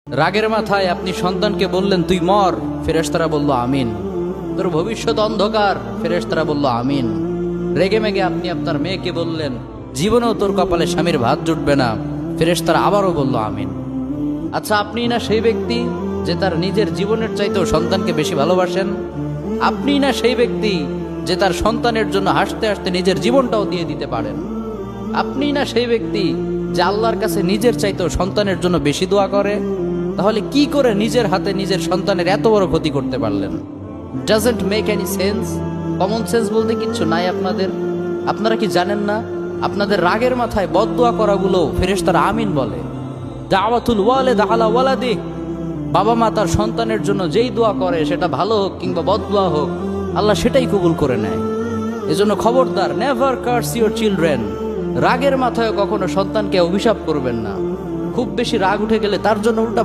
রাগের মাথায় আপনি সন্তানকে বললেন তুই মর, ফেরেশতারা বলল আমিন। তোর ভবিষ্যৎ অন্ধকার, ফেরেশতারা বলল আমিন। রেগে মেগে আপনি আপনার মেয়েকে বললেন জীবনেও তোর কপালে স্বামীর ভাত জুটবে না, ফেরেশতারা আবারও বলল আমিন। আচ্ছা, আপনি না সেই ব্যক্তি যে তার নিজের জীবনের চাইতেও সন্তানকে বেশি ভালোবাসেন? আপনি না সেই ব্যক্তি যে তার সন্তানের জন্য হাসতে হাসতে নিজের জীবনটাও দিয়ে দিতে পারেন? আপনি না সেই ব্যক্তি যে আল্লাহর কাছে নিজের চাইতেও সন্তানের জন্য বেশি দোয়া করে? তাহলে কি করে নিজের হাতে নিজের সন্তানের এত বড় ক্ষতি করতে পারলেন? Doesn't make any sense. Common sense বলতে কিচ্ছু নাই আপনাদের? আপনারা কি জানেন না আপনাদের রাগের মাথায় বদদোয়া করাগুলো ফেরেশতারা আমিন বলে? দাওয়াতুল ওয়ালিদ আলা ওয়ালাদি, বাবা মা তার সন্তানের জন্য যেই দোয়া করে সেটা ভালো হোক কিংবা বদদোয়া হোক, আল্লাহ সেটাই কবুল করে নেয়। এজন্য খবরদার, নেভার কার্স ইউর চিলড্রেন। রাগের মাথায় কখনো সন্তানকে অভিশাপ করবেন না। খুব বেশি রাগ উঠে গেলে তার জন্য উল্টা